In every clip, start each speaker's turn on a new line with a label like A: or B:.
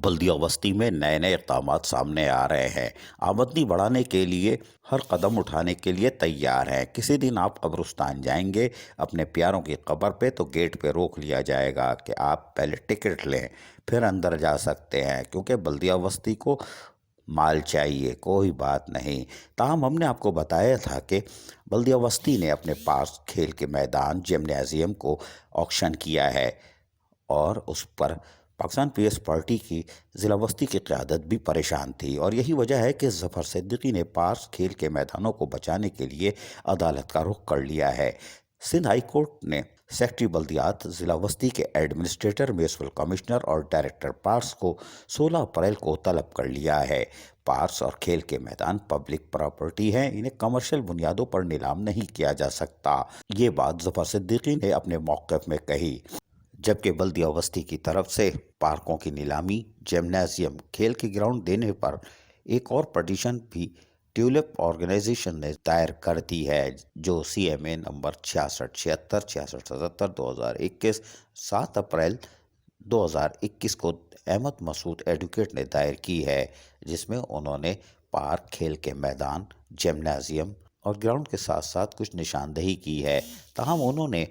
A: बल्दिया बस्ती में नए नए इक़दामात सामने आ रहे हैं। आमदनी बढ़ाने के लिए हर कदम उठाने के लिए तैयार हैं। किसी दिन आप कब्रिस्तान जाएंगे अपने प्यारों की कब्र पे तो गेट पे रोक लिया जाएगा कि आप पहले टिकट लें फिर अंदर जा सकते हैं, क्योंकि बल्दिया बस्ती को माल चाहिए, कोई बात नहीं। ताहम हमने आपको बताया था कि बल्दिया बस्ती ने अपने पास खेल के मैदान जिम्नेजियम को ऑक्शन किया है और उस पर पाकिस्तान पीएस पार्टी की ज़िला बस्ती की क़यादत भी परेशान थी, और यही वजह है कि ज़फ़र सिद्दीकी ने पास खेल के मैदानों को बचाने के लिए अदालत का रुख कर लिया है। सिंध हाई कोर्ट ने सेक्रेटरी बल्दियात, ज़िला बस्ती के एडमिनिस्ट्रेटर, म्यूनसिपल कमिश्नर और डायरेक्टर पार्क्स को 16 अप्रैल को तलब कर लिया है। पार्क्स और खेल के मैदान पब्लिक प्रॉपर्टी हैं, इन्हें कमर्शियल बुनियादों पर नीलाम नहीं किया जा सकता। ये बात ज़फ़र सिद्दीकी ने अपने मौक़िफ़ में कही, जबकि बल्दिया बस्ती की तरफ से पार्कों की नीलामी, जिम्नेजियम, खेल के ग्राउंड देने पर एक और पटिशन भी ट्यूलिप ऑर्गेनाइजेशन ने दायर कर दी है, जो CMA नंबर 6676 6677 2021 7 अप्रैल 2021 को अहमद मसूद एडवोकेट ने दायर की है, जिसमें उन्होंने पार्क, खेल के मैदान, जिम्नेजियम और ग्राउंड के साथ साथ कुछ निशानदही की है। ताहम उन्होंने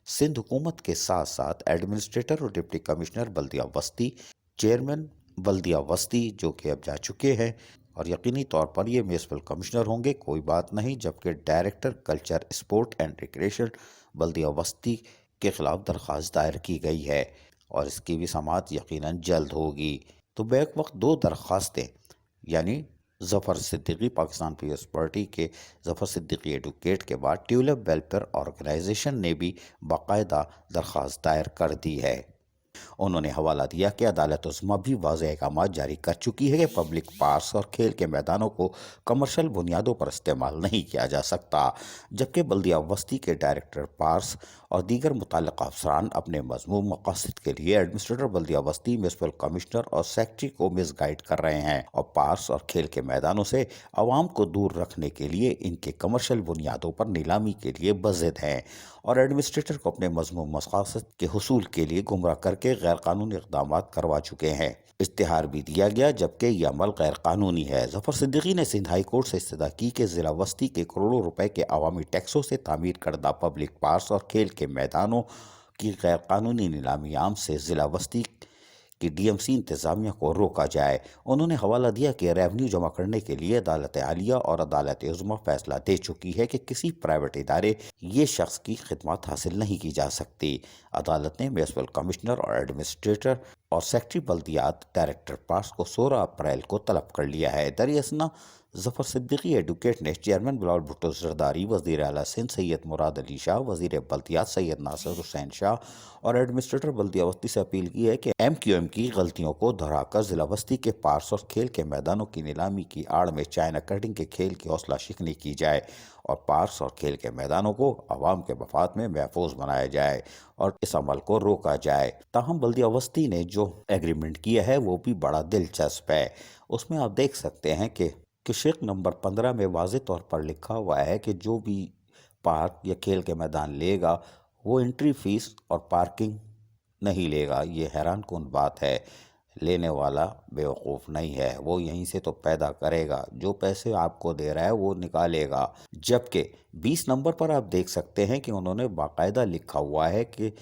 A: सिंध हुकूमत के साथ साथ एडमिनिस्ट्रेटर और डिप्टी कमिश्नर बल्दिया बस्ती, चेयरमैन बल्दिया बस्ती जो कि अब जा चुके हैं और यकीनी तौर पर ये म्यूनसिपल कमिश्नर होंगे, कोई बात नहीं, जबकि director culture, sport and recreation बल्दिया बस्ती के खिलाफ दरख्वास्त दायर की गई है और इसकी भी समाअत यकीनन जल्द होगी। तो बैक वक्त दो दरख्वास्तें, यानी ज़फ़र सिद्दीकी पाकिस्तान पीपल्स पार्टी के ज़फ़र सिद्दीकी एडवोकेट के बाद ट्यूलिप वेलफेयर ऑर्गेनाइजेशन ने भी बाकायदा दरख्वास्त दायर कर दी है। उन्होंने हवाला दिया कि अदालत उस्मा भी वाज़ेह अहकामात जारी कर चुकी है कि पब्लिक पार्क्स और खेल के मैदानों को कमर्शियल बुनियादों पर इस्तेमाल नहीं किया जा सकता, जबकि बल्दिया बस्ती के डायरेक्टर पार्क्स और दीगर मुतल्लिक़ा अफसरान अपने मज़मूम मक़ासद के लिए एडमिनिस्ट्रेटर बल्दिया बस्ती, म्यूनसिपल कमिश्नर और सेक्रेटरी को मिसगाइड कर रहे हैं और पार्क्स और खेल के मैदानों से आवाम को दूर रखने के लिए इनके कमर्शियल बुनियादों पर नीलामी के लिए बज़िद हैं और एडमिनिस्ट्रेटर को अपने मज़मूम मक़ासद के हुसूल के लिए गुमराह करके गैर कानूनी इक़दामात करवा चुके हैं। इश्तिहार भी दिया गया, जबकि यह अमल गैर कानूनी है। ज़फ़र सिद्दीकी ने सिंध हाई कोर्ट से इस्तदा की कि ज़िला बस्ती के करोड़ों रुपए के अवामी टैक्सों से तामीर करदा पब्लिक पार्क्स और खेल के मैदानों की गैर कानूनी नीलामी आम से ज़िला बस्ती कि DMC इंतज़ामिया को रोका जाए। उन्होंने हवाला दिया कि रेवन्यू जमा करने के लिए अदालत आलिया और अदालत उज़्मा फैसला दे चुकी है कि किसी प्राइवेट इदारे ये शख्स की खिदमत हासिल नहीं की जा सकती। अदालत ने म्यूनसिपल कमिश्नर और एडमिनिस्ट्रेटर और सेक्रेटरी बल्दियात, डायरेक्टर पार्क्स को 16 अप्रैल को तलब कर लिया है। दरअसल ज़फ़र सिद्दीकी एडवोकेट ने चेयरमैन बिलावल भुट्टो ज़रदारी, वज़ीर आला सिंध सैयद मुराद अली शाह, वज़ीर बल्दियात सैयद नासिर हुसैन शाह और एडमिनिस्ट्रेटर बल्दिया बस्ती से अपील की है कि MQM की गलतियों को दोहराकर ज़िला बस्ती के पार्क्स और खेल के मैदानों की नीलामी की आड़ में चाइना कटिंग के खेल की हौसला शिकनी की जाए और पार्क्स और खेल के मैदानों को आवाम के मफाद में महफूज बनाया जाए और इस अमल को रोका जाए। ताहम बल्दिया बस्ती ने जो एग्रीमेंट किया है वो भी बड़ा दिलचस्प है। उसमें आप देख सकते हैं कि शेख नंबर 15 में वाज़ेह तौर पर लिखा हुआ है कि जो भी पार्क या खेल के मैदान लेगा वो एंट्री फीस और पार्किंग नहीं लेगा। ये हैरान कुन बात है। लेने वाला बेवकूफ़ नहीं है, वो यहीं से तो पैदा करेगा, जो पैसे आपको दे रहा है वो निकालेगा। जबकि 20 नंबर पर आप देख सकते हैं कि उन्होंने बाकायदा लिखा हुआ है कि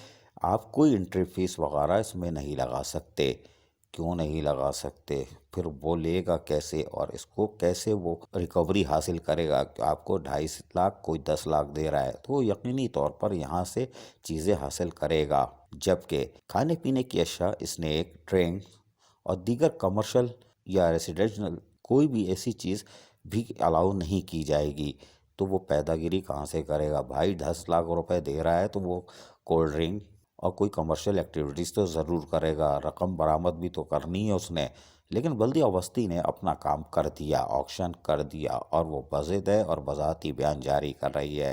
A: आप कोई एंट्री फीस वगैरह इसमें नहीं लगा सकते। क्यों नहीं लगा सकते? फिर वो लेगा कैसे और इसको कैसे वो रिकवरी हासिल करेगा? आपको 2.5 लाख, कोई 10 लाख दे रहा है तो यकीनी तौर पर यहाँ से चीज़ें हासिल करेगा। जबकि खाने पीने की अशिया, स्नैक, ड्रिंक और दीगर कमर्शियल या रेसिडेंशियल कोई भी ऐसी चीज़ भी अलाउ नहीं की जाएगी। तो वो पैदागिरी कहाँ से करेगा भाई? 10 लाख रुपए दे रहा है तो वो कोल्ड ड्रिंक और कोई कमर्शियल एक्टिविटीज़ तो ज़रूर करेगा। रकम बरामद भी तो करनी है उसने। लेकिन बल्दिया बस्ती ने अपना काम कर दिया, ऑक्शन कर दिया और वो बज़िद है और वज़ाहती बयान जारी कर रही है।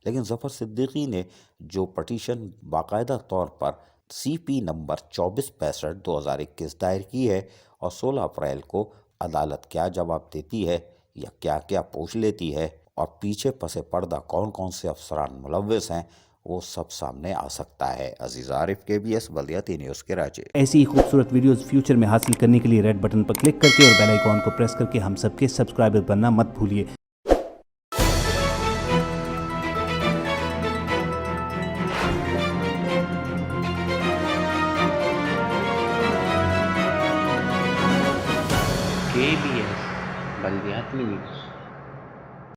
A: लेकिन ज़फ़र सिद्दीकी ने जो पटिशन बाकायदा तौर पर CP नंबर 2465 2021 दायर की है और 16 अप्रैल को अदालत क्या जवाब देती है या क्या क्या पूछ लेती है और पीछे पसे पर्दा कौन कौन से अफसरान मुलव्वस हैं, وہ سب سامنے آ سکتا ہے۔ عزیز عارف، KBS بلدیاتی نیوز کراچی۔
B: ایسی ہی خوبصورت ویڈیوز فیوچر میں حاصل کرنے کے لیے ریڈ بٹن پر کلک کر کے اور بیل آئیکن کو پریس کر کے ہم سب کے سبسکرائبر بننا مت بھولیے۔
C: KBS بلدیاتی نیوز۔